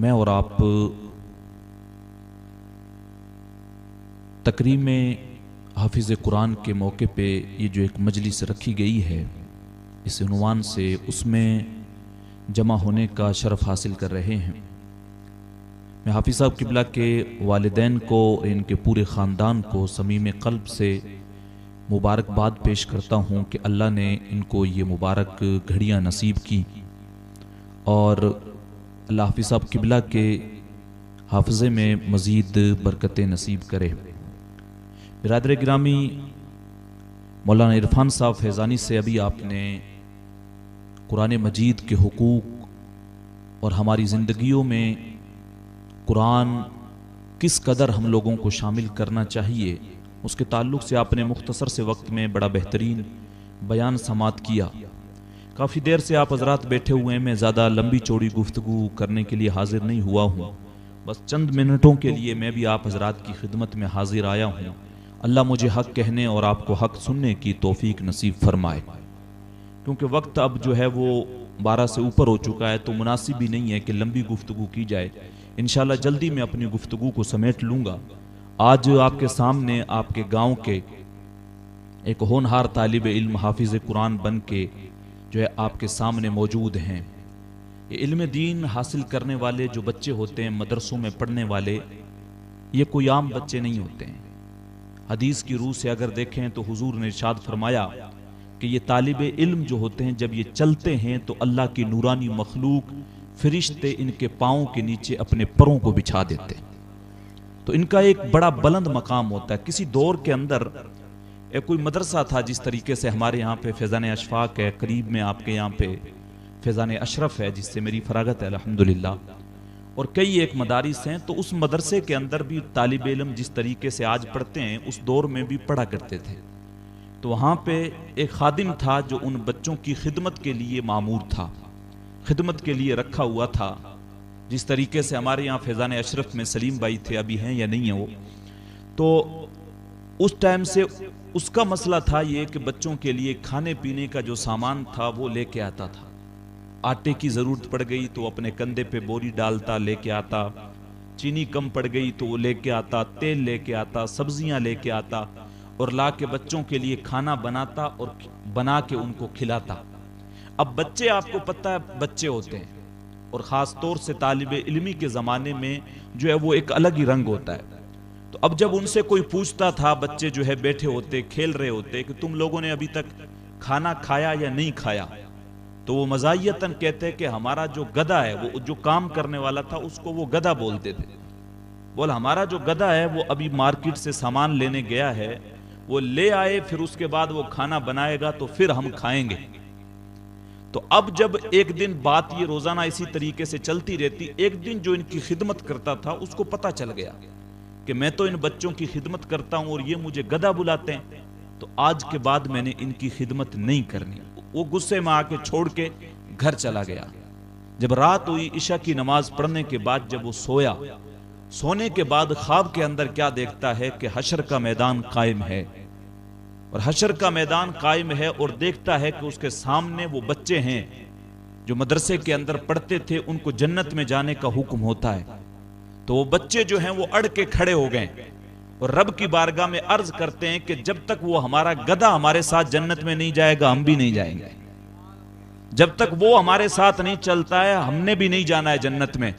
میں اور آپ تقریب میں حافظ قرآن کے موقع پہ یہ جو ایک مجلس رکھی گئی ہے اس عنوان سے اس میں جمع ہونے کا شرف حاصل کر رہے ہیں۔ میں حافظ صاحب قبلہ کے والدین کو ان کے پورے خاندان کو صمیم قلب سے مبارکباد پیش کرتا ہوں کہ اللہ نے ان کو یہ مبارک گھڑیاں نصیب کی اور اللہ حافظ صاحب قبلہ کے حافظے میں مزید برکتیں نصیب کرے۔ برادر گرامی، مولانا عرفان صاحب فیضانی سے ابھی آپ نے قرآن مجید کے حقوق اور ہماری زندگیوں میں قرآن کس قدر ہم لوگوں کو شامل کرنا چاہیے اس کے تعلق سے آپ نے مختصر سے وقت میں بڑا بہترین بیان سماعت کیا۔ کافی دیر سے آپ حضرات بیٹھے ہوئے ہیں، میں زیادہ لمبی چوڑی گفتگو کرنے کے لیے حاضر نہیں ہوا ہوں، بس چند منٹوں کے لیے میں بھی آپ حضرات کی خدمت میں حاضر آیا ہوں۔ اللہ مجھے حق کہنے اور آپ کو حق سننے کی توفیق نصیب فرمائے، کیونکہ وقت اب جو ہے وہ 12 سے اوپر ہو چکا ہے تو مناسب ہی نہیں ہے کہ لمبی گفتگو کی جائے۔ انشاءاللہ جلدی میں اپنی گفتگو کو سمیٹ لوں گا۔ آج آپ کے سامنے آپ کے گاؤں کے ایک ہونہار طالب علم حافظ قرآن بن کے جو ہے آپ کے سامنے موجود ہیں۔ یہ علم دین حاصل کرنے والے جو بچے ہوتے ہیں مدرسوں میں پڑھنے والے، یہ کوئی عام بچے نہیں ہوتے ہیں۔ حدیث کی روح سے اگر دیکھیں تو حضور نے ارشاد فرمایا کہ یہ طالب علم جو ہوتے ہیں جب یہ چلتے ہیں تو اللہ کی نورانی مخلوق فرشتے ان کے پاؤں کے نیچے اپنے پروں کو بچھا دیتے ہیں، تو ان کا ایک بڑا بلند مقام ہوتا ہے۔ کسی دور کے اندر ایک کوئی مدرسہ تھا، جس طریقے سے ہمارے یہاں پہ فیضان اشفاق ہے، قریب میں آپ کے یہاں پہ فیضان اشرف ہے جس سے میری فراغت ہے الحمدللہ، اور کئی ایک مدارس ہیں، تو اس مدرسے کے اندر بھی طالب علم جس طریقے سے آج پڑھتے ہیں اس دور میں بھی پڑھا کرتے تھے۔ تو وہاں پہ ایک خادم تھا جو ان بچوں کی خدمت کے لیے مامور تھا، خدمت کے لیے رکھا ہوا تھا۔ جس طریقے سے ہمارے یہاں فیضان اشرف میں سلیم بھائی تھے، ابھی ہیں یا نہیں ہیں وہ، تو اس ٹائم سے اس کا مسئلہ تھا یہ کہ بچوں کے لیے کھانے پینے کا جو سامان تھا وہ لے کے آتا تھا۔ آٹے کی ضرورت پڑ گئی تو اپنے کندھے پہ بوری ڈالتا، لے کے آتا، چینی کم پڑ گئی تو وہ لے کے آتا، تیل لے کے آتا، سبزیاں لے کے آتا، اور لا کے بچوں کے لیے کھانا بناتا اور بنا کے ان کو کھلاتا۔ اب بچے آپ کو پتہ ہے بچے ہوتے ہیں، اور خاص طور سے طالب علمی کے زمانے میں جو ہے وہ ایک الگ ہی رنگ ہوتا ہے۔ تو اب جب ان سے کوئی پوچھتا تھا، بچے جو ہے بیٹھے ہوتے کھیل رہے ہوتے کہ تم لوگوں نے ابھی تک کھانا کھایا یا نہیں کھایا، تو وہ مزاحیتاً کہتے کہ ہمارا جو گدھا ہے، وہ جو کام کرنے والا تھا اس کو وہ گدھا بولتے تھے، بول ہمارا جو گدھا ہے وہ ابھی مارکیٹ سے سامان لینے گیا ہے، وہ لے آئے، پھر اس کے بعد وہ کھانا بنائے گا تو پھر ہم کھائیں گے۔ تو اب جب ایک دن بات یہ روزانہ اسی طریقے سے چلتی رہتی، ایک دن جو ان کی خدمت کرتا تھا اس کو پتہ چل گیا کہ میں تو ان بچوں کی خدمت کرتا ہوں اور یہ مجھے گدھا بلاتے ہیں، تو آج کے بعد میں نے ان کی خدمت نہیں کرنی۔ وہ غصے میں آ کے چھوڑ کے گھر چلا گیا۔ جب رات ہوئی عشاء کی نماز پڑھنے کے بعد جب وہ سویا، سونے کے بعد خواب کے اندر کیا دیکھتا ہے کہ حشر کا میدان قائم ہے، اور حشر کا میدان قائم ہے، اور دیکھتا ہے کہ اس کے سامنے وہ بچے ہیں جو مدرسے کے اندر پڑھتے تھے، ان کو جنت میں جانے کا حکم ہوتا ہے۔ تو وہ بچے جو ہیں وہ اڑ کے کھڑے ہو گئے اور رب کی بارگاہ میں عرض کرتے ہیں کہ جب تک وہ ہمارا گدھا ہمارے ساتھ جنت میں نہیں جائے گا ہم بھی نہیں جائیں گے، جب تک وہ ہمارے ساتھ نہیں چلتا ہے ہم نے بھی نہیں جانا ہے جنت میں۔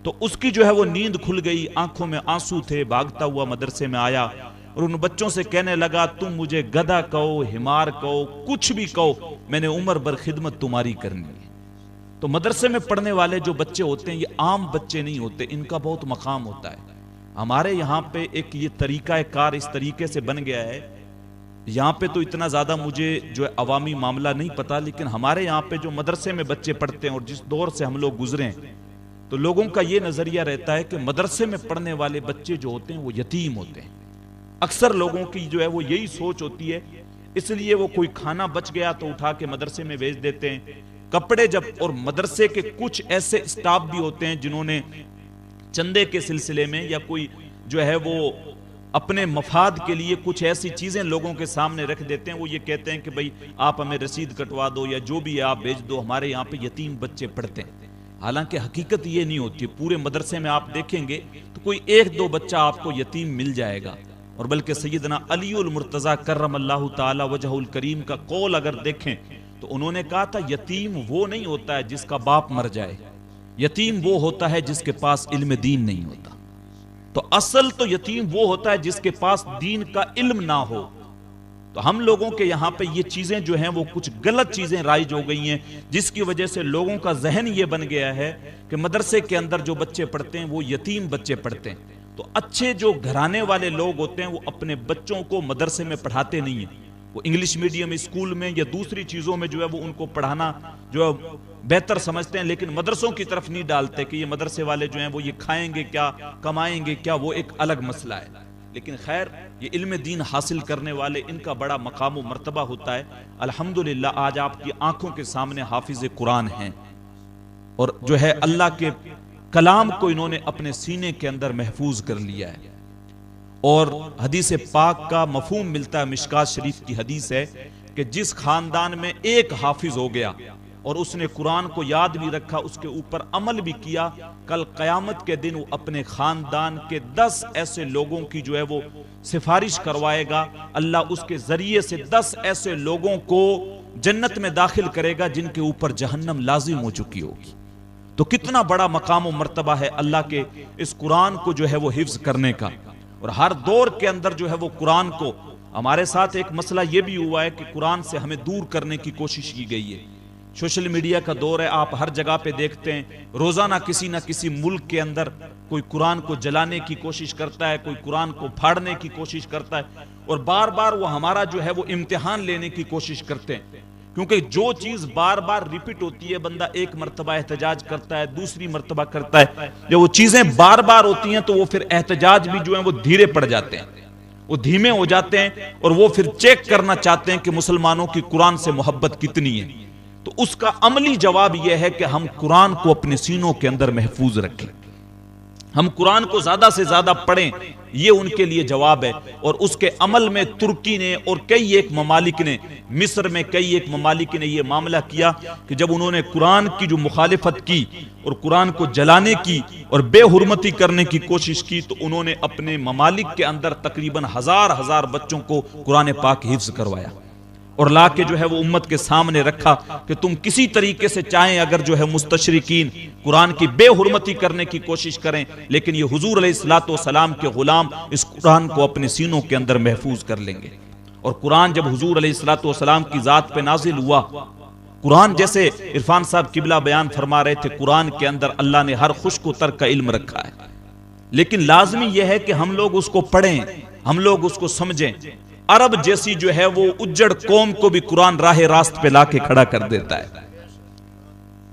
تو اس کی جو ہے وہ نیند کھل گئی، آنکھوں میں آنسو تھے، بھاگتا ہوا مدرسے میں آیا اور ان بچوں سے کہنے لگا تم مجھے گدھا کہو، حمار کہو، کچھ بھی کہو، میں نے عمر بھر خدمت تمہاری کرنی ہے۔ تو مدرسے میں پڑھنے والے جو بچے ہوتے ہیں یہ عام بچے نہیں ہوتے، ان کا بہت مقام ہوتا ہے۔ ہمارے یہاں پہ ایک یہ طریقہ کار اس طریقے سے بن گیا ہے، یہاں پہ تو اتنا زیادہ مجھے جو ہے عوامی معاملہ نہیں پتا، لیکن ہمارے یہاں پہ جو مدرسے میں بچے پڑھتے ہیں اور جس دور سے ہم لوگ گزرے ہیں، تو لوگوں کا یہ نظریہ رہتا ہے کہ مدرسے میں پڑھنے والے بچے جو ہوتے ہیں وہ یتیم ہوتے ہیں۔ اکثر لوگوں کی جو ہے وہ یہی سوچ ہوتی ہے، اس لیے وہ کوئی کھانا بچ گیا تو اٹھا کے مدرسے میں بھیج دیتے ہیں، کپڑے جب، اور مدرسے کے کچھ ایسے اسٹاف بھی ہوتے ہیں جنہوں نے چندے کے سلسلے میں یا کوئی جو ہے وہ اپنے مفاد کے لیے کچھ ایسی چیزیں لوگوں کے سامنے رکھ دیتے ہیں، وہ یہ کہتے ہیں کہ بھئی آپ ہمیں رسید کٹوا دو یا جو بھی ہے آپ بھیج دو، ہمارے یہاں پہ یتیم بچے پڑھتے ہیں۔ حالانکہ حقیقت یہ نہیں ہوتی. پورے مدرسے میں آپ دیکھیں گے تو کوئی ایک دو بچہ آپ کو یتیم مل جائے گا. اور بلکہ سیدنا علی المرتضیٰ کرم اللہ تعالی وجہ الکریم کا قول اگر دیکھیں تو انہوں نے کہا تھا یتیم وہ نہیں ہوتا ہے جس کا باپ مر جائے, یتیم وہ ہوتا ہے جس کے پاس علم دین نہیں ہوتا. تو اصل تو یتیم وہ ہوتا ہے جس کے پاس دین کا علم نہ ہو. تو ہم لوگوں کے یہاں پہ یہ چیزیں جو ہیں وہ کچھ غلط چیزیں رائج ہو گئی ہیں, جس کی وجہ سے لوگوں کا ذہن یہ بن گیا ہے کہ مدرسے کے اندر جو بچے پڑھتے ہیں وہ یتیم بچے پڑھتے ہیں. تو اچھے جو گھرانے والے لوگ ہوتے ہیں وہ اپنے بچوں کو مدرسے میں پڑھاتے نہیں ہیں, وہ انگلش میڈیم اسکول میں یا دوسری چیزوں میں جو ہے وہ ان کو پڑھانا جو ہے بہتر سمجھتے ہیں, لیکن مدرسوں کی طرف نہیں ڈالتے کہ یہ مدرسے والے جو ہیں وہ یہ کھائیں گے کیا, کمائیں گے کیا, وہ ایک الگ مسئلہ ہے. لیکن خیر یہ علم دین حاصل کرنے والے ان کا بڑا مقام و مرتبہ ہوتا ہے. الحمدللہ آج آپ کی آنکھوں کے سامنے حافظ قرآن ہیں اور جو ہے اللہ کے کلام کو انہوں نے اپنے سینے کے اندر محفوظ کر لیا ہے. اور حدیث پاک کا مفہوم ملتا ہے, مشکات شریف کی حدیث ہے کہ جس خاندان میں ایک حافظ ہو گیا اور اس نے قرآن کو یاد بھی رکھا, اس کے اوپر عمل بھی کیا, کل قیامت کے دن وہ اپنے خاندان کے 10 ایسے لوگوں کی جو ہے وہ سفارش کروائے گا. اللہ اس کے ذریعے سے 10 ایسے لوگوں کو جنت میں داخل کرے گا جن کے اوپر جہنم لازم ہو چکی ہوگی. تو کتنا بڑا مقام و مرتبہ ہے اللہ کے اس قرآن کو جو ہے وہ حفظ کرنے کا. اور ہر دور کے اندر جو ہے وہ قرآن کو, ہمارے ساتھ ایک مسئلہ یہ بھی ہوا ہے کہ قرآن سے ہمیں دور کرنے کی کوشش کی گئی ہے. سوشل میڈیا کا دور ہے, آپ ہر جگہ پہ دیکھتے ہیں روزانہ کسی نہ کسی ملک کے اندر کوئی قرآن کو جلانے کی کوشش کرتا ہے, کوئی قرآن کو پھاڑنے کی کوشش کرتا ہے, اور بار بار وہ ہمارا جو ہے وہ امتحان لینے کی کوشش کرتے ہیں. کیونکہ جو چیز بار بار ریپیٹ ہوتی ہے, بندہ ایک مرتبہ احتجاج کرتا ہے, دوسری مرتبہ کرتا ہے, جب وہ چیزیں بار بار ہوتی ہیں تو وہ پھر احتجاج بھی جو ہیں وہ دھیرے پڑ جاتے ہیں, وہ دھیمے ہو جاتے ہیں, اور وہ پھر چیک کرنا چاہتے ہیں کہ مسلمانوں کی قرآن سے محبت کتنی ہے. تو اس کا عملی جواب یہ ہے کہ ہم قرآن کو اپنے سینوں کے اندر محفوظ رکھیں, ہم قرآن کو زیادہ سے زیادہ پڑھیں, یہ ان کے لیے جواب ہے. اور اس کے عمل میں ترکی نے اور کئی ایک ممالک نے, مصر میں کئی ایک ممالک نے یہ معاملہ کیا کہ جب انہوں نے قرآن کی جو مخالفت کی اور قرآن کو جلانے کی اور بے حرمتی کرنے کی کوشش کی, تو انہوں نے اپنے ممالک کے اندر تقریباً ہزار بچوں کو قرآن پاک حفظ کروایا اور لا کے جو ہے وہ امت کے سامنے رکھا کہ تم کسی طریقے سے چاہیں اگر جو ہے مستشرقین قرآن کی بے حرمتی کرنے کی کوشش کریں, لیکن یہ حضور علیہ الصلوۃ والسلام کے غلام اس قرآن کو اپنے سینوں کے اندر محفوظ کر لیں گے. اور قرآن جب حضور علیہ الصلوۃ والسلام کی ذات پہ نازل ہوا, قرآن جیسے عرفان صاحب قبلہ بیان فرما رہے تھے, قرآن کے اندر اللہ نے ہر خشک و تر کا علم رکھا ہے, لیکن لازمی یہ ہے کہ ہم لوگ اس کو پڑھیں, ہم لوگ اس کو سمجھیں. عرب جیسی جو ہے وہ اجڑ قوم کو بھی قرآن راہ راست پہ لا کے کھڑا کر دیتا ہے.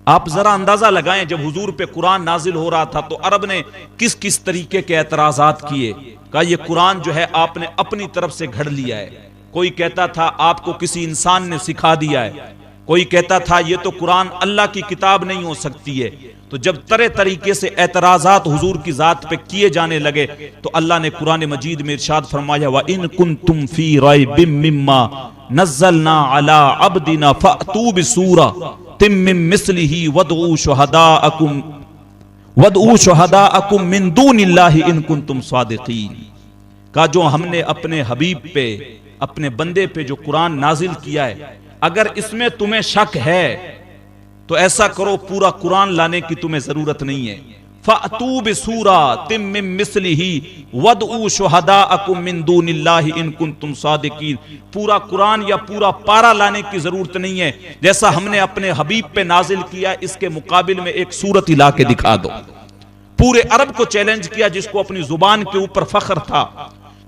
آپ ذرا اندازہ لگائیں جب حضور پہ قرآن نازل ہو رہا تھا تو عرب نے کس کس طریقے کے اعتراضات کیے. کہا یہ قرآن جو ہے آپ نے اپنی طرف سے گھڑ لیا ہے. کوئی کہتا تھا آپ کو کسی انسان نے سکھا دیا ہے, کوئی کہتا تھا یہ تو قرآن اللہ کی کتاب نہیں ہو سکتی ہے. تو جب طرح طریقے سے اعتراضات حضور کی ذات پہ کیے جانے لگے تو اللہ نے قرآن مجید میں ارشاد فرمایا وَإِن كُنتُمْ فِي رَيْبٍ مِّمَّا نَزَّلْنَا عَلَىٰ عَبْدِنَا فَأْتُوا بِسُورَةٍ مِّن مِّثْلِهِ وَادْعُوا شُهَدَاءَكُم مِّن دُونِ اللَّهِ إِن كُنتُمْ صَادِقِينَ. کہا جو ہم نے اپنے حبیب پہ, اپنے بندے پہ جو قرآن نازل کیا ہے, اگر اس میں تمہیں شک ہے تو ایسا کرو پورا قرآن لانے کی تمہیں ضرورت نہیں ہے. فَأْتُوا بِسُورَةٍ مِّن مِّثْلِهِ وَادْعُوا شُهَدَاءَكُم مِّن دُونِ اللَّهِ إِن كُنتُمْ صَادِقِينَ. پورا قرآن یا پورا پارا لانے کی ضرورت نہیں ہے, جیسا ہم نے اپنے حبیب پہ نازل کیا اس کے مقابل میں ایک سورت لا کے دکھا دو. پورے عرب کو چیلنج کیا جس کو اپنی زبان کے اوپر فخر تھا,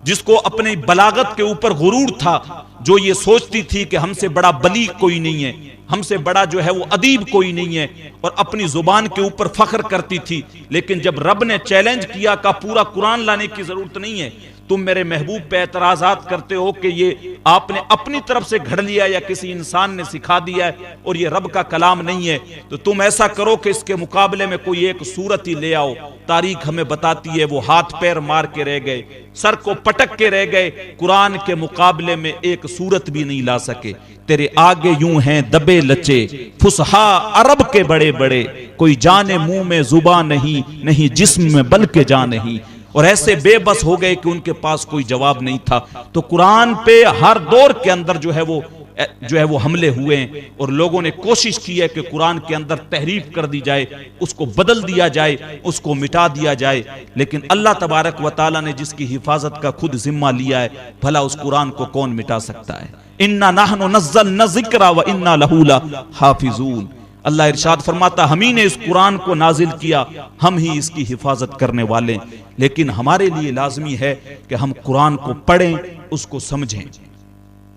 جس کو اپنی بلاغت کے اوپر غرور تھا, جو یہ سوچتی تھی کہ ہم سے بڑا بلیغ کوئی نہیں ہے, ہم سے بڑا جو ہے وہ ادیب کوئی نہیں ہے, اور اپنی زبان کے اوپر فخر کرتی تھی. لیکن جب رب نے چیلنج کیا کہ پورا قرآن لانے کی ضرورت نہیں ہے, تم میرے محبوب پہ اعتراضات کرتے ہو کہ یہ آپ نے اپنی طرف سے گھڑ لیا یا کسی انسان نے سکھا دیا ہے اور یہ رب کا کلام نہیں ہے، تو تم ایسا کرو کہ اس کے مقابلے میں کوئی ایک صورت ہی لے آؤ۔ تاریخ ہمیں بتاتی ہے وہ ہاتھ پیر مار کے رہ گئے، سر کو پٹک کے رہ گئے، قرآن کے مقابلے میں ایک صورت بھی نہیں لا سکے۔ تیرے آگے یوں ہیں دبے لچے فصحا عرب کے بڑے بڑے، کوئی جانے منہ میں زبان نہیں جسم میں بلکہ جان نہیں، اور ایسے بے بس ہو گئے کہ ان کے پاس کوئی جواب نہیں تھا۔ تو قرآن پہ ہر دور کے اندر جو ہے وہ حملے ہوئے ہیں، اور لوگوں نے کوشش کی ہے کہ قرآن کے اندر تحریف کر دی جائے، اس کو بدل دیا جائے، اس کو مٹا دیا جائے، لیکن اللہ تبارک و تعالیٰ نے جس کی حفاظت کا خود ذمہ لیا ہے، بھلا اس قرآن کو کون مٹا سکتا ہے؟ اِنَّا نَحْنُ نَزَّلْنَا الذِّكْرَ وَإِنَّا لَهُ لَحَافِظُونَ۔ اللہ ارشاد فرماتا ہم ہی نے اس قرآن کو نازل کیا، ہم ہی اس کی حفاظت کرنے والے، لیکن ہمارے لیے لازمی ہے کہ ہم قرآن کو پڑھیں، اس کو سمجھیں۔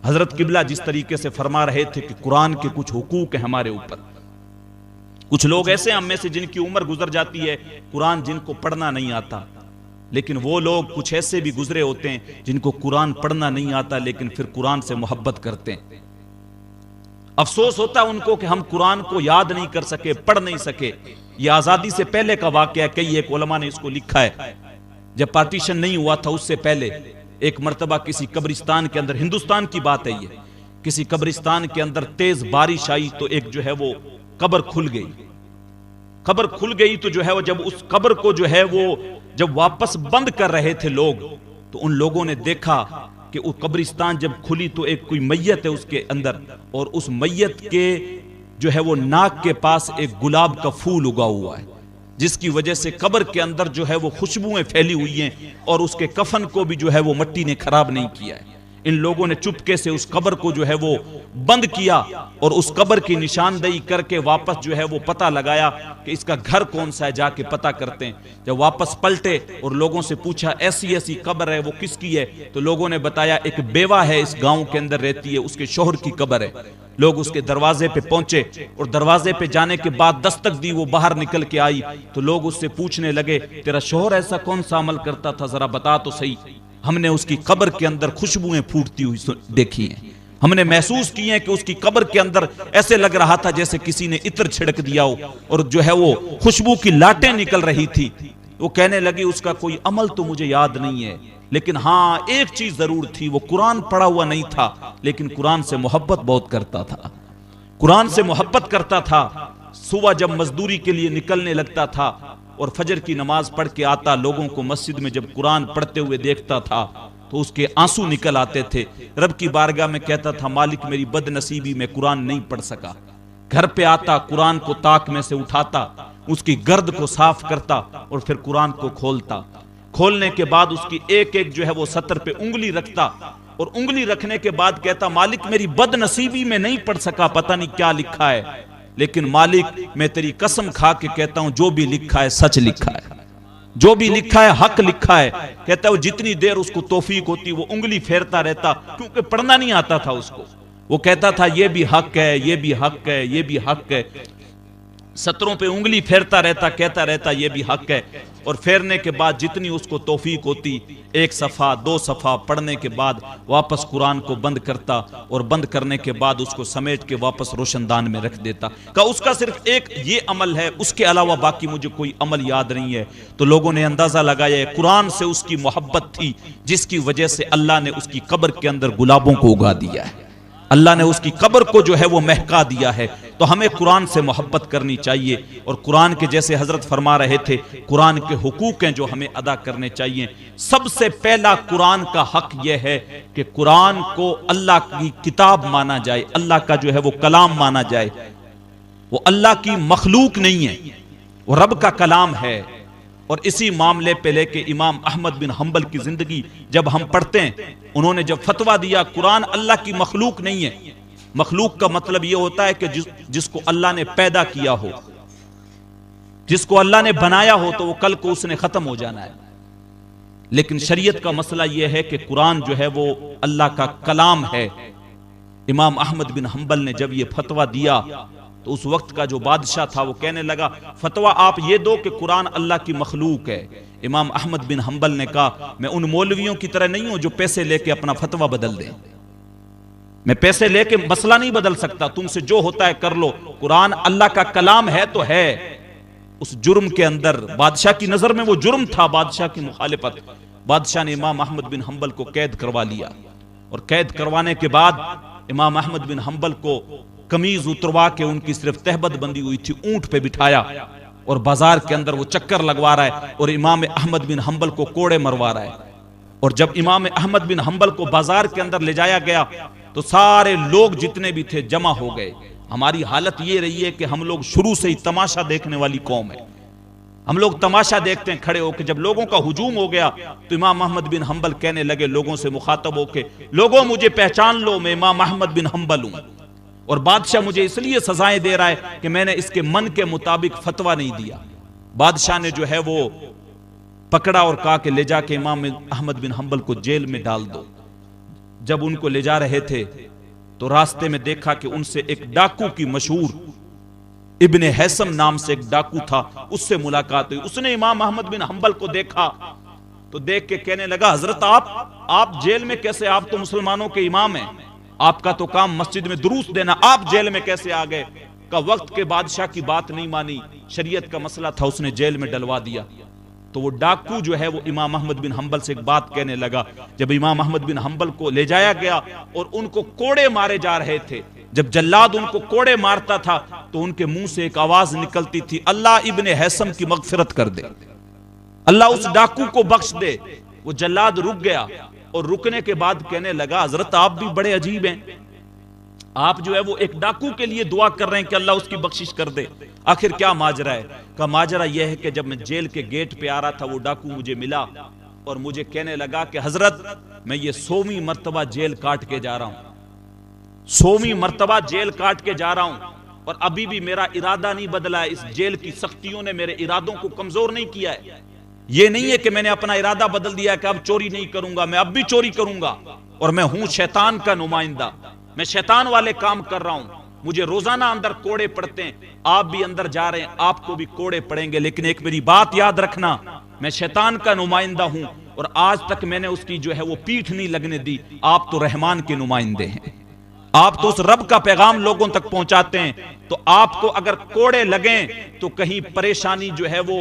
حضرت قبلہ جس طریقے سے فرما رہے تھے کہ قرآن کے کچھ حقوق ہیں ہمارے اوپر، کچھ لوگ ایسے ہم میں سے جن کی عمر گزر جاتی ہے قرآن جن کو پڑھنا نہیں آتا، لیکن وہ لوگ کچھ ایسے بھی گزرے ہوتے ہیں جن کو قرآن پڑھنا نہیں آتا لیکن پھر قرآن سے محبت کرتے ہیں۔ افسوس ہوتا ہے ان کو کہ ہم قرآن کو یاد نہیں کر سکے، پڑھ نہیں سکے۔ یہ آزادی سے پہلے کا واقعہ ہے، کئی ایک علماء نے اس کو لکھا ہے، جب پارٹیشن نہیں ہوا تھا اس سے پہلے ایک مرتبہ کسی قبرستان کے اندر، ہندوستان کی بات ہے یہ، کسی قبرستان کے اندر تیز بارش آئی تو ایک جو ہے وہ قبر کھل گئی۔ قبر کھل گئی تو جو ہے وہ جب اس قبر کو جو ہے وہ جب واپس بند کر رہے تھے لوگ، تو ان لوگوں نے دیکھا کہ وہ قبرستان جب کھلی تو ایک کوئی میت ہے اس کے اندر، اور اس میت کے جو ہے وہ ناک کے پاس ایک گلاب کا پھول اگا ہوا ہے، جس کی وجہ سے قبر کے اندر جو ہے وہ خوشبوئیں پھیلی ہوئی ہیں، اور اس کے کفن کو بھی جو ہے وہ مٹی نے خراب نہیں کیا ہے۔ ان لوگوں نے چپکے سے اس قبر کو جو ہے وہ بند کیا اور اس قبر کی نشاندہی کر کے واپس جو ہے وہ پتہ لگایا کہ اس کا گھر کون سا ہے، جا کے پتہ کرتے ہیں۔ جب واپس پلٹے اور لوگوں سے پوچھا ایسی ایسی قبر ہے وہ کس کی ہے، تو لوگوں نے بتایا ایک بیوہ ہے اس گاؤں کے اندر رہتی ہے، اس کے شوہر کی قبر ہے۔ لوگ اس کے دروازے پہ پہنچے اور دروازے پہ جانے کے بعد دستک دی، وہ باہر نکل کے آئی تو لوگ اس سے پوچھنے لگے تیرا شوہر ایسا کون سا عمل کرتا تھا، ذرا بتا تو صحیح۔ ہم نے اس کی قبر کے اندر خوشبوئیں پھوٹتی ہوئی دیکھی ہیں، ہم نے محسوس کی ہیں کہ اس کی قبر کے اندر ایسے لگ رہا تھا جیسے کسی نے عطر چھڑک دیا ہو، اور جو ہے وہ خوشبو کی لاٹیں نکل رہی تھی۔ وہ کہنے لگی اس کا کوئی عمل تو مجھے یاد نہیں ہے، لیکن ہاں ایک چیز ضرور تھی، وہ قرآن پڑھا ہوا نہیں تھا لیکن قرآن سے محبت بہت کرتا تھا، قرآن سے محبت کرتا تھا۔ صبح جب مزدوری کے لیے نکلنے لگتا تھا اور فجر کی نماز پڑھ کے آتا، لوگوں کو مسجد میں جب قرآن پڑھتے ہوئے دیکھتا تھا تو اس کے آنسو نکل آتے تھے، رب کی بارگاہ میں کہتا تھا مالک میری بد نصیبی میں قرآن نہیں پڑھ سکا۔ گھر پہ آتا، قرآن کو طاق میں سے اٹھاتا، اس کی گرد کو صاف کرتا اور پھر قرآن کو کھولتا۔ کھولنے کے بعد اس کی ایک ایک جو ہے وہ سطر پہ انگلی رکھتا، اور انگلی رکھنے کے بعد کہتا مالک میری بد نصیبی میں نہیں پڑھ سکا، پتہ نہیں کیا لکھا ہے، لیکن مالک میں تیری قسم کھا کے کہتا ہوں جو بھی لکھا ہے سچ لکھا ہے، جو بھی لکھا ہے حق لکھا ہے۔ کہتا ہے وہ جتنی دیر اس کو توفیق ہوتی وہ انگلی پھیرتا رہتا، کیونکہ پڑھنا نہیں آتا تھا اس کو۔ وہ کہتا تھا یہ بھی حق ہے، یہ بھی حق ہے، یہ بھی حق ہے، سطروں پہ انگلی پھیرتا رہتا، کہتا رہتا یہ بھی حق ہے، اور پھیرنے کے بعد جتنی اس کو توفیق ہوتی ایک صفحہ دو صفحہ پڑھنے کے بعد واپس قرآن کو بند کرتا، اور بند کرنے کے بعد اس کو سمیٹ کے واپس روشن دان میں رکھ دیتا۔ کہ اس کا صرف ایک یہ عمل ہے، اس کے علاوہ باقی مجھے کوئی عمل یاد نہیں ہے۔ تو لوگوں نے اندازہ لگایا قرآن سے اس کی محبت تھی، جس کی وجہ سے اللہ نے اس کی قبر کے اندر گلابوں کو اگا دیا ہے، اللہ نے اس کی قبر کو جو ہے وہ مہکا دیا ہے۔ تو ہمیں قرآن سے محبت کرنی چاہیے، اور قرآن کے جیسے حضرت فرما رہے تھے قرآن کے حقوق ہیں جو ہمیں ادا کرنے چاہیے۔ سب سے پہلا قرآن کا حق یہ ہے کہ قرآن کو اللہ کی کتاب مانا جائے، اللہ کا جو ہے وہ کلام مانا جائے۔ وہ اللہ کی مخلوق نہیں ہے، وہ رب کا کلام ہے۔ اور اسی معاملے پہ لے کے امام احمد بن حنبل کی زندگی جب ہم پڑھتے ہیں، انہوں نے جب فتویٰ دیا قرآن اللہ کی مخلوق نہیں ہے۔ مخلوق کا مطلب یہ ہوتا ہے کہ جس کو اللہ نے پیدا کیا ہو، جس کو اللہ نے بنایا ہو، تو وہ کل کو اس نے ختم ہو جانا ہے۔ لیکن شریعت کا مسئلہ یہ ہے کہ قرآن جو ہے وہ اللہ کا کلام ہے۔ امام احمد بن حنبل نے جب یہ فتویٰ دیا تو اس وقت کا جو بادشاہ تھا وہ کہنے لگا فتویٰ آپ یہ دو کہ قرآن اللہ کی مخلوق ہے۔ امام احمد بن حنبل نے کہا میں ان مولویوں کی طرح نہیں ہوں جو پیسے لے کے اپنا فتویٰ بدل دیں، میں پیسے لے کے مسئلہ نہیں بدل سکتا، تم سے جو ہوتا ہے کر لو، قرآن اللہ کا کلام ہے تو ہے۔ اس جرم کے اندر بادشاہ کی نظر میں وہ جرم تھا، بادشاہ کی مخالفت، بادشاہ نے امام احمد بن حنبل کو قید کروا لیا، اور قید کروانے کے بعد امام احمد بن حنبل کو قمیض اتروا کے ان کی صرف تہبند بندی ہوئی تھی اونٹ پہ بٹھایا، اور بازار کے اندر وہ چکر لگوا رہا ہے اور امام احمد بن حنبل کو کوڑے مروا رہا ہے۔ اور جب امام احمد بن حنبل کو بازار کے اندر لے جایا گیا تو سارے لوگ جتنے بھی تھے جمع ہو گئے۔ ہماری حالت یہ رہی ہے کہ ہم لوگ شروع سے ہی تماشا دیکھنے والی قوم ہے، ہم لوگ تماشا دیکھتے ہیں کھڑے ہو کے۔ جب لوگوں کا ہجوم ہو گیا تو امام احمد بن حنبل کہنے لگے لوگوں سے مخاطب ہو کے، لوگوں مجھے پہچان لو، میں امام احمد بن حنبل ہوں، اور بادشاہ مجھے اس لیے سزائیں دے رہا ہے کہ میں نے اس کے من کے مطابق فتویٰ نہیں دیا۔ بادشاہ نے جو ہے وہ پکڑا اور کہا کہ لے جا کے امام احمد بن حنبل کو جیل میں ڈال دو۔ جب ان کو لے جا رہے تھے تو راستے میں دیکھا کہ ان سے ایک ڈاکو کی مشہور ابن حیثم نام سے ایک ڈاکو تھا، اس سے ملاقات ہوئی۔ اس نے امام احمد بن حنبل کو دیکھا تو دیکھ کے کہنے لگا حضرت آپ جیل میں کیسے؟ آپ تو مسلمانوں کے امام ہیں، آپ کا تو کام مسجد میں دروس دینا، آپ جیل میں کیسے آ گئے؟ کا وقت کے بادشاہ کی بات نہیں مانی، شریعت کا مسئلہ تھا، اس نے جیل میں ڈلوا دیا۔ تو وہ ڈاکو جو ہے وہ امام احمد بن حنبل سے ایک بات کہنے لگا۔ جب امام احمد بن حنبل کو لے جایا گیا اور ان کو کوڑے مارے جا رہے تھے، جب جلاد ان کو کوڑے مارتا تھا تو ان کے منہ سے ایک آواز نکلتی تھی، اللہ ابن حیثم کی مغفرت کر دے، اللہ اس ڈاکو کو بخش دے۔ وہ جلاد رک گیا اور رکنے کے بعد کہنے لگا حضرت آپ بھی بڑے عجیب ہیں، آپ جو ہے وہ ایک ڈاکو کے لیے دعا کر رہے ہیں کہ اللہ اس کی بخشش کر دے، آخر کیا ماجرا ہے؟ کہا ماجرا یہ ہے کہ جب میں جیل کے گیٹ پہ آ رہا تھا وہ ڈاکو مجھے ملا اور مجھے کہنے لگا کہ حضرت میں یہ 100ویں مرتبہ جیل کاٹ کے جا رہا ہوں، 100ویں مرتبہ جیل کاٹ کے جا رہا ہوں، اور ابھی بھی میرا ارادہ نہیں بدلا ہے، اس جیل کی سختیوں نے میرے ارادوں کو کمزور نہیں کیا ہے۔ یہ نہیں ہے کہ میں نے اپنا ارادہ بدل دیا ہے کہ اب چوری نہیں کروں گا، میں اب بھی چوری کروں گا، اور میں ہوں شیطان کا نمائندہ، میں شیطان والے کام کر رہا ہوں، مجھے روزانہ اندر کوڑے پڑتے ہیں، آپ بھی اندر جا رہے ہیں آپ کو بھی کوڑے پڑیں گے، لیکن ایک میری بات یاد رکھنا، میں شیطان کا نمائندہ ہوں اور آج تک میں نے اس کی جو ہے وہ پیٹھ نہیں لگنے دی، آپ تو رحمان کے نمائندے ہیں، آپ تو اس رب کا پیغام لوگوں تک پہنچاتے ہیں، تو آپ کو اگر کوڑے لگیں تو کہیں پریشانی جو ہے وہ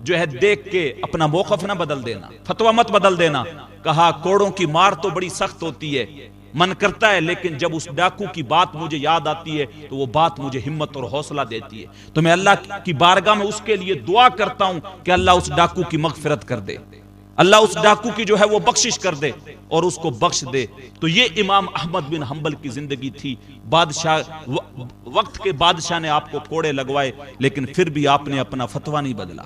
جو ہے دیکھ کے اپنا موقف نہ بدل دینا، فتویٰ مت بدل دینا۔ کہا کوڑوں کی مار تو بڑی سخت ہوتی ہے، من کرتا ہے، لیکن جب اس ڈاکو کی بات مجھے یاد آتی ہے تو وہ بات مجھے ہمت اور حوصلہ دیتی ہے، تو میں اللہ کی بارگاہ میں اس کے لیے دعا کرتا ہوں کہ اللہ اس ڈاکو کی مغفرت کر دے، اللہ اس ڈاکو کی جو ہے وہ بخشش کر دے اور اس کو بخش دے۔ تو یہ امام احمد بن حنبل کی زندگی تھی۔ بادشاہ وقت کے بادشاہ نے آپ کو کوڑے لگوائے لیکن پھر بھی آپ نے اپنا فتویٰ نہیں بدلا۔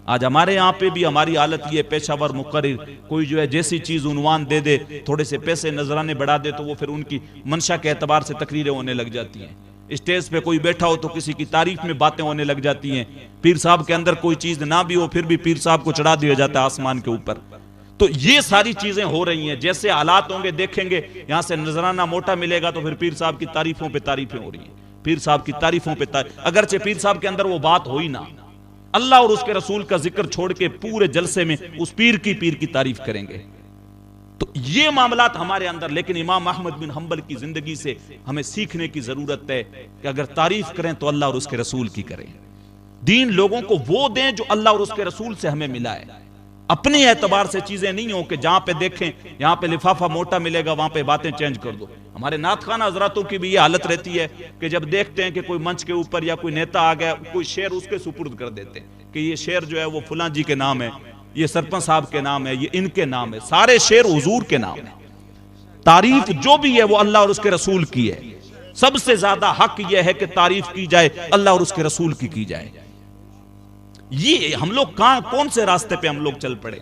آج ہمارے یہاں پہ بھی ہماری حالت یہ پیشہ ور مقرر کوئی جو ہے جیسی چیز عنوان دے دے، تھوڑے سے پیسے نذرانے بڑھا دے تو وہ پھر ان کی منشا کے اعتبار سے تقریریں ہونے لگ جاتی ہیں، اسٹیج پہ کوئی بیٹھا ہو تو کسی کی تعریف میں باتیں ہونے لگ جاتی ہیں، پیر صاحب کے اندر کوئی چیز نہ بھی ہو پھر بھی پیر صاحب کو چڑھا دیا جاتا ہے آسمان کے اوپر۔ تو یہ ساری چیزیں ہو رہی ہیں، جیسے حالات ہوں گے دیکھیں گے، یہاں سے نذرانہ موٹا ملے گا تو پھر پیر صاحب کی تعریفوں پہ تعریفیں ہو رہی ہیں، پیر صاحب کی تعریفوں پہ اگرچہ پیر صاحب کے اندر وہ بات ہوئی نہ، اللہ اور اس کے رسول کا ذکر چھوڑ کے پورے جلسے میں اس پیر کی تعریف کریں گے۔ تو یہ معاملات ہمارے اندر، لیکن امام احمد بن حنبل کی زندگی سے ہمیں سیکھنے کی ضرورت ہے کہ اگر تعریف کریں تو اللہ اور اس کے رسول کی کریں، دین لوگوں کو وہ دیں جو اللہ اور اس کے رسول سے ہمیں ملا ہے، اپنے اعتبار سے چیزیں نہیں ہوں کہ جہاں پہ دیکھیں یہاں پہ لفافہ موٹا ملے گا وہاں پہ باتیں چینج کر دو۔ ہمارے نعت خانہ حضراتوں کی بھی یہ حالت رہتی ہے کہ جب دیکھتے ہیں کہ کوئی منچ کے اوپر یا کوئی نیتا آ گیا، کوئی شعر اس کے سپرد کر دیتے ہیں کہ یہ شعر جو ہے وہ فلاں جی کے نام ہے، یہ سرپنچ صاحب کے نام ہے، یہ ان کے نام ہے، سارے شعر حضور کے نام ہے۔ تعریف جو بھی ہے وہ اللہ اور اس کے رسول کی ہے، سب سے زیادہ حق یہ ہے کہ تعریف کی جائے اللہ اور اس کے رسول کی جائے۔ یہ ہم لوگ کون سے راستے پہ ہم لوگ چل پڑے،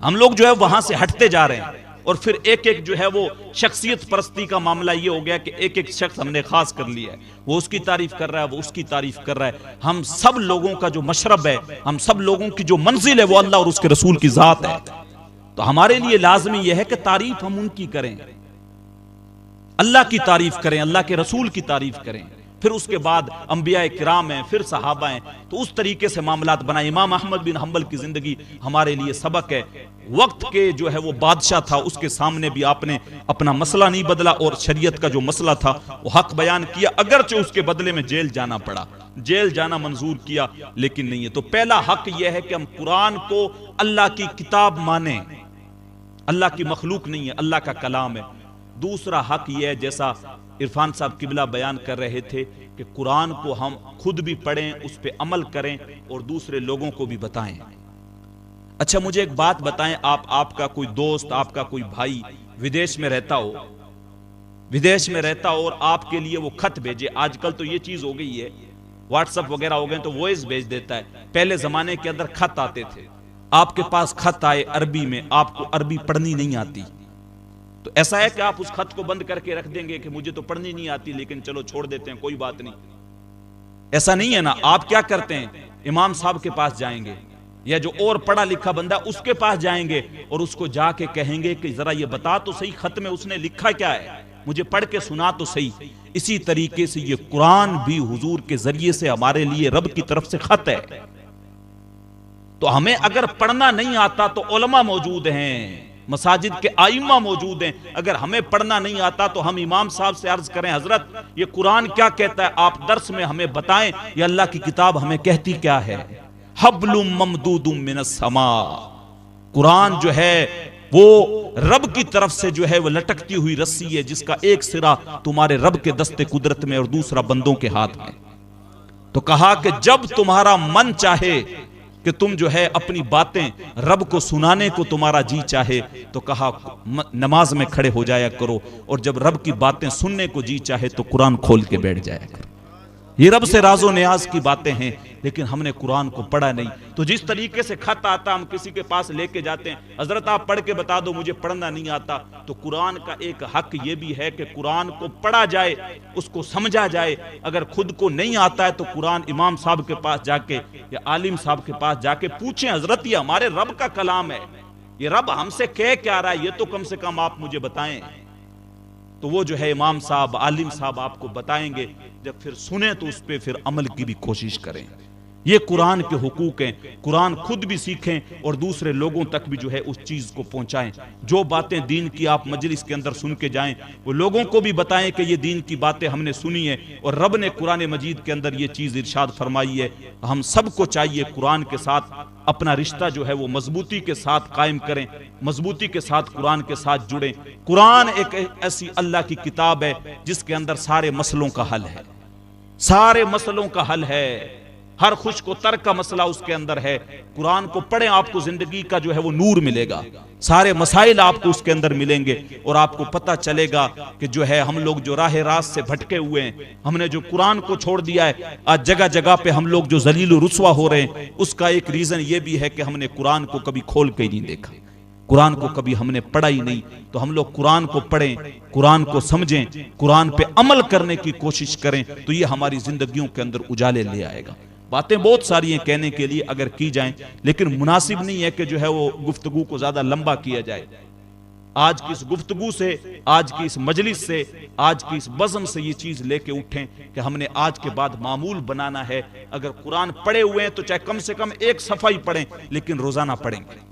ہم لوگ جو ہے وہاں سے ہٹتے جا رہے ہیں، اور پھر ایک ایک جو ہے وہ شخصیت پرستی کا معاملہ یہ ہو گیا کہ ایک ایک شخص ہم نے خاص کر لیا ہے، وہ اس کی تعریف کر رہا ہے، وہ اس کی تعریف کر رہا ہے۔ ہم سب لوگوں کا جو مشرب ہے، ہم سب لوگوں کی جو منزل ہے وہ اللہ اور اس کے رسول کی ذات ہے، تو ہمارے لیے لازمی یہ ہے کہ تعریف ہم ان کی کریں، اللہ کی تعریف کریں، اللہ کے رسول کی تعریف کریں، پھر اس کے بعد انبیاء کرام ہیں، پھر صحابہ ہیں، تو اس طریقے سے معاملات بنائے۔ امام احمد بن حنبل کی زندگی ہمارے لیے سبق ہے۔ وقت کے جو ہے وہ بادشاہ تھا، اس کے سامنے بھی آپ نے اپنا مسئلہ نہیں بدلا، اور شریعت کا جو مسئلہ تھا وہ حق بیان کیا، اگرچہ اس کے بدلے میں جیل جانا پڑا، جیل جانا منظور کیا، لیکن نہیں ہے۔ تو پہلا حق یہ ہے کہ ہم قرآن کو اللہ کی کتاب مانیں، اللہ کی مخلوق نہیں ہے، اللہ کا کلام ہے۔ دوسرا حق یہ ہے، جیسا عرفان صاحب قبلہ بیان کر رہے تھے، کہ قرآن کو ہم خود بھی پڑھیں، اس پہ عمل کریں، اور دوسرے لوگوں کو بھی بتائیں۔ اچھا مجھے ایک بات بتائیں، آپ کا کوئی دوست، آپ کا کوئی بھائی ودیش میں رہتا ہو، اور آپ کے لیے وہ خط بھیجے۔ آج کل تو یہ چیز ہو گئی ہے، واٹس ایپ وغیرہ ہو گئے تو وائس بھیج دیتا ہے، پہلے زمانے کے اندر خط آتے تھے۔ آپ کے پاس خط آئے عربی میں، آپ کو عربی پڑھنی نہیں آتی، تو ایسا ہے کہ آپ اس خط کو بند کر کے رکھ دیں گے کہ مجھے تو پڑھنی نہیں آتی لیکن چلو چھوڑ دیتے ہیں، کوئی بات نہیں؟ ایسا نہیں ہے نا۔ آپ کیا کرتے ہیں؟ امام صاحب کے پاس جائیں گے، یا جو اور پڑھا لکھا بندہ اس کے پاس جائیں گے، اور اس کو جا کے کہیں گے کہ ذرا یہ بتا تو صحیح خط میں اس نے لکھا کیا ہے، مجھے پڑھ کے سنا تو صحیح۔ اسی طریقے سے یہ قرآن بھی حضور کے ذریعے سے ہمارے لیے رب کی طرف سے خط ہے۔ تو ہمیں اگر پڑھنا نہیں آتا تو علماء موجود ہیں، مساجد کے ائمہ موجود ہیں، اگر ہمیں پڑھنا نہیں آتا تو ہم امام صاحب سے عرض کریں، حضرت یہ قرآن کیا کہتا ہے، آپ درس میں ہمیں بتائیں، یہ اللہ کی کتاب ہمیں کہتی کیا ہے۔ حبل ممدود من السماء، قرآن جو ہے وہ رب کی طرف سے جو ہے وہ لٹکتی ہوئی رسی ہے، جس کا ایک سرا تمہارے رب کے دست قدرت میں اور دوسرا بندوں کے ہاتھ میں۔ تو کہا کہ جب تمہارا من چاہے کہ تم جو ہے اپنی باتیں رب کو سنانے کو تمہارا جی چاہے، تو کہا نماز میں کھڑے ہو جایا کرو، اور جب رب کی باتیں سننے کو جی چاہے تو قرآن کھول کے بیٹھ جایا کرو۔ یہ رب سے راز و نیاز کی باتیں ہیں، لیکن ہم نے قرآن کو پڑھا نہیں۔ تو جس طریقے سے خط آتا ہم کسی کے پاس لے کے جاتے ہیں، حضرت آپ پڑھ کے بتا دو مجھے پڑھنا نہیں آتا، تو قرآن کا ایک حق یہ بھی ہے کہ قرآن کو پڑھا جائے، اس کو سمجھا جائے۔ اگر خود کو نہیں آتا ہے تو قرآن امام صاحب کے پاس جا کے یا عالم صاحب کے پاس جا کے پوچھیں، حضرت یہ ہمارے رب کا کلام ہے، یہ رب ہم سے کہہ کیا رہا ہے، یہ تو کم سے کم آپ مجھے بتائیں۔ تو وہ جو ہے امام صاحب، عالم صاحب آپ کو بتائیں گے، جب پھر سنیں تو اس پہ پھر عمل کی بھی کوشش کریں۔ یہ قرآن کے حقوق ہیں، قرآن خود بھی سیکھیں اور دوسرے لوگوں تک بھی جو ہے اس چیز کو پہنچائیں۔ جو باتیں دین کی آپ مجلس کے اندر سن کے جائیں، وہ لوگوں کو بھی بتائیں کہ یہ دین کی باتیں ہم نے سنی ہیں، اور رب نے قرآن مجید کے اندر یہ چیز ارشاد فرمائی ہے۔ ہم سب کو چاہیے قرآن کے ساتھ اپنا رشتہ جو ہے وہ مضبوطی کے ساتھ قائم کریں، مضبوطی کے ساتھ قرآن کے ساتھ جڑیں۔ قرآن ایک ایسی اللہ کی کتاب ہے جس کے اندر سارے مسئلوں کا حل ہے، سارے مسئلوں کا حل ہے، ہر خوش کو تر کا مسئلہ اس کے اندر ہے۔ قرآن کو پڑھیں، آپ کو زندگی کا جو ہے وہ نور ملے گا، سارے مسائل آپ کو اس کے اندر ملیں گے، اور آپ کو پتہ چلے گا کہ جو ہے ہم لوگ جو راہ راست سے بھٹکے ہوئے ہیں، ہم نے جو قرآن کو چھوڑ دیا ہے، آج جگہ جگہ پہ ہم لوگ جو ذلیل و رسوا ہو رہے ہیں، اس کا ایک ریزن یہ بھی ہے کہ ہم نے قرآن کو کبھی کھول کے ہی نہیں دیکھا، قرآن کو کبھی ہم نے پڑھا ہی نہیں۔ تو ہم لوگ قرآن کو پڑھیں، قرآن کو سمجھیں، قرآن پہ عمل کرنے کی کوشش کریں، تو یہ ہماری زندگیوں کے اندر اجالے لے آئے گا۔ باتیں بہت ساری ہیں کہنے کے لیے اگر کی جائیں، لیکن مناسب نہیں ہے کہ جو ہے وہ گفتگو کو زیادہ لمبا کیا جائے۔ آج کی اس گفتگو سے، آج کی اس مجلس سے، آج کی اس بزم سے یہ چیز لے کے اٹھیں کہ ہم نے آج کے بعد معمول بنانا ہے، اگر قرآن پڑھے ہوئے ہیں تو چاہے کم سے کم ایک صفحہ ہی پڑھیں، لیکن روزانہ پڑھیں گے۔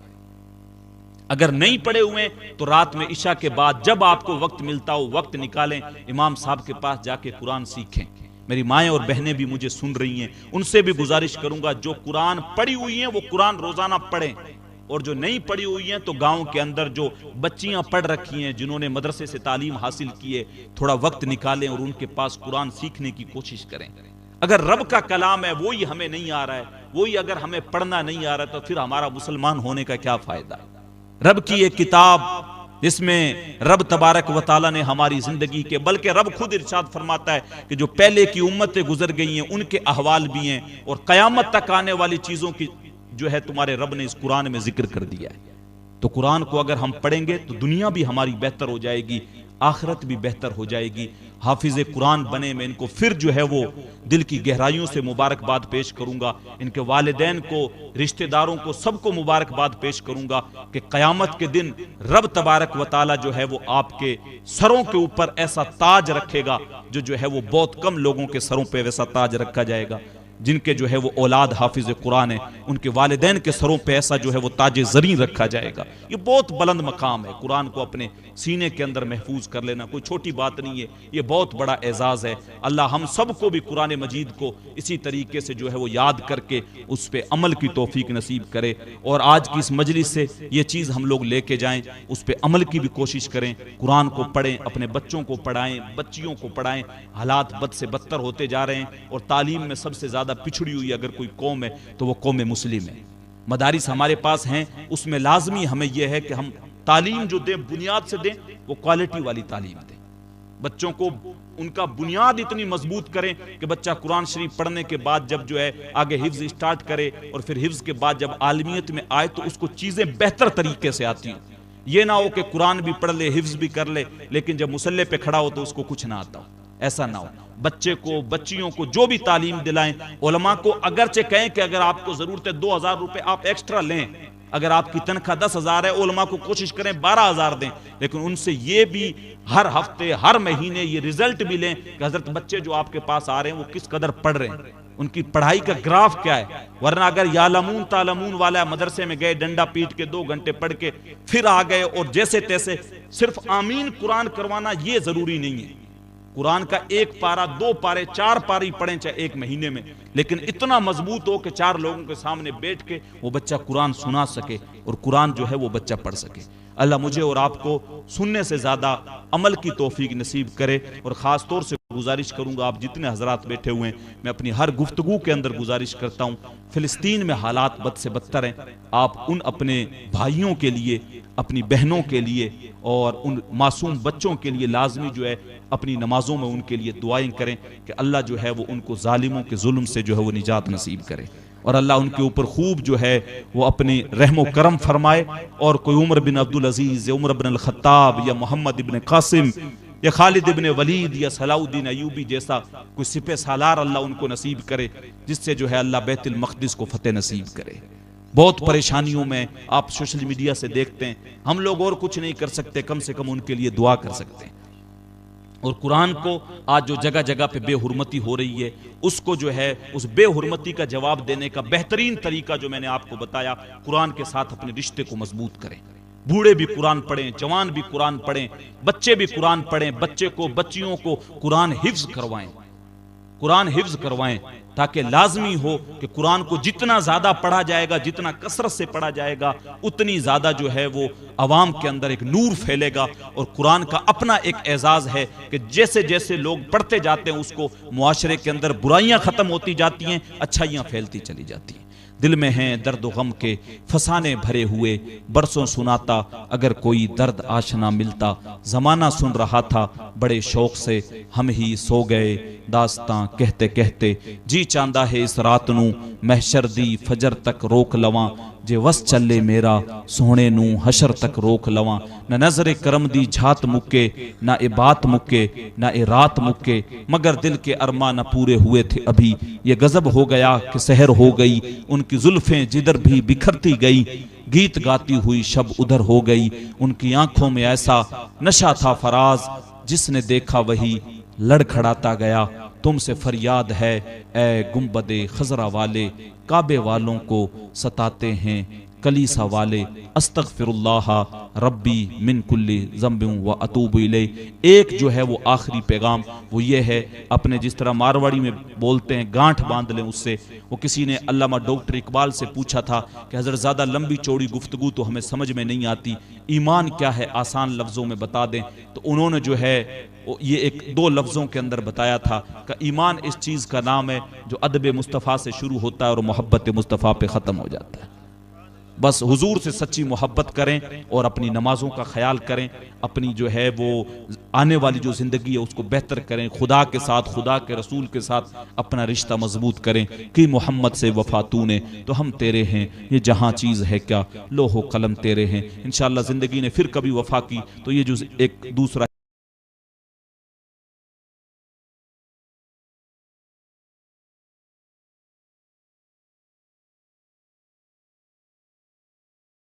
اگر نہیں پڑھے ہوئے ہیں تو رات میں عشاء کے بعد جب آپ کو وقت ملتا ہو وقت نکالیں، امام صاحب کے پاس جا کے قرآن سیکھیں۔ میری مائیں اور بہنیں بھی مجھے سن رہی ہیں، ان سے بھی گزارش کروں گا جو قرآن پڑھی ہوئی ہیں وہ قرآن روزانہ پڑھیں، اور جو نہیں پڑھی ہوئی ہیں تو گاؤں کے اندر جو بچیاں پڑھ رکھی ہیں، جنہوں نے مدرسے سے تعلیم حاصل کی ہے، تھوڑا وقت نکالیں اور ان کے پاس قرآن سیکھنے کی کوشش کریں۔ اگر رب کا کلام ہے وہی ہمیں نہیں آ رہا ہے، وہی اگر ہمیں پڑھنا نہیں آ رہا تو پھر ہمارا مسلمان ہونے کا کیا فائدہ؟ رب کی ایک کتاب جس میں رب تبارک و تعالیٰ نے ہماری زندگی کے، بلکہ رب خود ارشاد فرماتا ہے کہ جو پہلے کی امتیں گزر گئی ہیں ان کے احوال بھی ہیں، اور قیامت تک آنے والی چیزوں کی جو ہے تمہارے رب نے اس قرآن میں ذکر کر دیا ہے۔ تو قرآن کو اگر ہم پڑھیں گے تو دنیا بھی ہماری بہتر ہو جائے گی، آخرت بھی بہتر ہو جائے گی۔ حافظ قرآن بنے، میں ان کو پھر جو ہے وہ دل کی گہرائیوں سے مبارکباد پیش کروں گا، ان کے والدین کو، رشتہ داروں کو، سب کو مبارکباد پیش کروں گا کہ قیامت کے دن رب تبارک و تعالی جو ہے وہ آپ کے سروں کے اوپر ایسا تاج رکھے گا جو ہے وہ بہت کم لوگوں کے سروں پہ ویسا تاج رکھا جائے گا، جن کے جو ہے وہ اولاد حافظ قرآن ہے، ان کے والدین کے سروں پہ ایسا جو ہے وہ تاج زریں رکھا جائے گا۔ یہ بہت بلند مقام ہے، قرآن کو اپنے سینے کے اندر محفوظ کر لینا کوئی چھوٹی بات نہیں ہے، یہ بہت بڑا اعزاز ہے۔ اللہ ہم سب کو بھی قرآن مجید کو اسی طریقے سے جو ہے وہ یاد کر کے اس پہ عمل کی توفیق نصیب کرے، اور آج کی اس مجلس سے یہ چیز ہم لوگ لے کے جائیں، اس پہ عمل کی بھی کوشش کریں، قرآن کو پڑھیں، اپنے بچوں کو پڑھائیں، بچیوں کو پڑھائیں۔ حالات بد سے بدتر ہوتے جا رہے ہیں، اور تعلیم میں سب سے زیادہ پچھڑی ہوئی اگر کوئی قوم ہے تو وہ قوم مسلم ہے۔ مدارس ہمارے پاس ہیں، اس میں لازمی ہمیں یہ ہے کہ ہم تعلیم جو دیں بنیاد سے دیں، وہ کوالٹی والی تعلیم دیں۔ بچوں کو ان کا بنیاد اتنی مضبوط کریں کہ بچہ قرآن شریف پڑھنے کے بعد جب جو ہے آگے حفظ اسٹارٹ کرے، اور پھر حفظ کے بعد جب عالمیت میں آئے تو اس کو چیزیں بہتر طریقے سے آتی ہیں۔ یہ نہ ہو کہ قرآن بھی پڑھ لے، حفظ بھی کر لے، لیکن جب مصلی پہ کھڑا ہو تو اس کو کچھ نہ آتا ہو، ایسا نہ ہو۔ بچے کو، بچیوں کو جو بھی تعلیم دلائیں، علماء کو اگرچہ کہیں کہ اگر آپ کو ضرورت ہے 2000 روپے آپ ایکسٹرا لیں، اگر آپ کی تنخواہ 10,000 ہے، علماء کو کوشش کریں 12,000 دیں، لیکن ان سے یہ بھی ہر ہفتے ہر مہینے یہ رزلٹ بھی لیں کہ حضرت بچے جو آپ کے پاس آ رہے ہیں وہ کس قدر پڑھ رہے ہیں، ان کی پڑھائی کا گراف کیا ہے۔ ورنہ اگر یعلمون تعلمون والا مدرسے میں گئے، ڈنڈا پیٹ کے 2 گھنٹے پڑھ کے پھر آ گئے، اور جیسے تیسے صرف آمین قرآن کروانا یہ ضروری نہیں ہے۔ قرآن کا 1 پارہ 2 پارے 4 پاری پڑھیں چاہے 1 مہینے میں، لیکن اتنا مضبوط ہو کہ 4 لوگوں کے سامنے بیٹھ کے وہ بچہ قرآن سنا سکے، اور قرآن جو ہے وہ بچہ پڑھ سکے۔ اللہ مجھے اور آپ کو سننے سے زیادہ عمل کی توفیق نصیب کرے، اور خاص طور سے گزارش کروں گا، آپ جتنے حضرات بیٹھے ہوئے ہیں، میں اپنی ہر گفتگو کے اندر گزارش کرتا ہوں، فلسطین میں حالات بد سے بدتر ہیں، آپ ان اپنے بھائیوں کے لیے، اپنی بہنوں کے لیے، اور ان معصوم بچوں کے لیے لازمی جو ہے اپنی نمازوں میں ان کے لیے دعائیں کریں کہ اللہ جو ہے وہ ان کو ظالموں کے ظلم سے جو ہے وہ نجات نصیب کرے، اور اللہ ان کے اوپر خوب جو ہے وہ اپنی رحم و کرم فرمائے، اور کوئی عمر بن عبدالعزیز یا عمر بن الخطاب یا محمد ابن قاسم یا خالد ابن ولید یا صلاح الدین ایوبی جیسا کوئی سپہ سالار اللہ ان کو نصیب کرے، جس سے جو ہے اللہ بیت المقدس کو فتح نصیب کرے۔ بہت پریشانیوں میں آپ سوشل میڈیا سے دیکھتے ہیں، ہم لوگ اور کچھ نہیں کر سکتے، کم سے کم ان کے لیے دعا کر سکتے ہیں۔ اور قرآن کو آج جو جگہ جگہ پہ بے حرمتی ہو رہی ہے، اس کو جو ہے اس بے حرمتی کا جواب دینے کا بہترین طریقہ جو میں نے آپ کو بتایا، قرآن کے ساتھ اپنے رشتے کو مضبوط کریں۔ بوڑھے بھی قرآن پڑھیں، جوان بھی قرآن پڑھیں، بچے بھی قرآن پڑھیں، بچے کو، بچیوں کو قرآن حفظ کروائیں، قرآن حفظ کروائیں، تاکہ لازمی ہو کہ قرآن کو جتنا زیادہ پڑھا جائے گا، جتنا کثرت سے پڑھا جائے گا، اتنی زیادہ جو ہے وہ عوام کے اندر ایک نور پھیلے گا۔ اور قرآن کا اپنا ایک اعزاز ہے کہ جیسے جیسے لوگ پڑھتے جاتے ہیں، اس کو معاشرے کے اندر برائیاں ختم ہوتی جاتی ہیں، اچھائیاں پھیلتی چلی جاتی ہیں۔ دل میں ہیں درد و غم کے فسانے بھرے ہوئے، برسوں سناتا اگر کوئی درد آشنا ملتا، زمانہ سن رہا تھا بڑے شوق سے، ہم ہی سو گئے داستاں کہتے کہتے، جی چاندہ ہے اس رات نو محشر دی فجر تک روک لواں، جے وس چلے میرا سونے نو حشر تک روک لواں، نہ نظر کرم دی جھات مکے، نہ اے بات مکے، نہ اے رات مکے، مگر دل کے ارماں نہ پورے ہوئے تھے ابھی، یہ غضب ہو گیا کہ سحر ہو گئی، ان کی زلفیں جدھر بھی بکھرتی گئی، گیت گاتی ہوئی شب ادھر ہو گئی، ان کی آنکھوں میں ایسا نشہ تھا فراز، جس نے دیکھا وہی لڑکھڑاتا گیا، تم سے فریاد ہے اے گنبد خضرا والے، کعبے والوں کو ستاتے ہیں کلیسا والے، استغفر اللہ ربی من کل ذنب و اتوب الیہ۔ ایک جو ہے وہ آخری پیغام وہ یہ ہے، اپنے جس طرح مارواڑی میں بولتے ہیں گانٹھ باندھ لیں اس سے۔ وہ کسی نے علامہ ڈاکٹر اقبال سے پوچھا تھا کہ حضرت زیادہ لمبی چوڑی گفتگو تو ہمیں سمجھ میں نہیں آتی، ایمان کیا ہے آسان لفظوں میں بتا دیں، تو انہوں نے جو ہے یہ ایک 2 لفظوں کے اندر بتایا تھا کہ ایمان اس چیز کا نام ہے جو ادب مصطفیٰ سے شروع ہوتا ہے اور محبت مصطفیٰ پہ ختم ہو جاتا ہے۔ بس حضور سے سچی محبت کریں اور اپنی نمازوں کا خیال کریں، اپنی جو ہے وہ آنے والی جو زندگی ہے اس کو بہتر کریں، خدا کے ساتھ، خدا کے رسول کے ساتھ اپنا رشتہ مضبوط کریں کہ محمد سے وفا تو نے تو ہم تیرے ہیں، یہ جہاں چیز ہے کیا لوح و قلم تیرے ہیں۔ انشاءاللہ زندگی نے پھر کبھی وفا کی تو یہ جو ایک دوسرا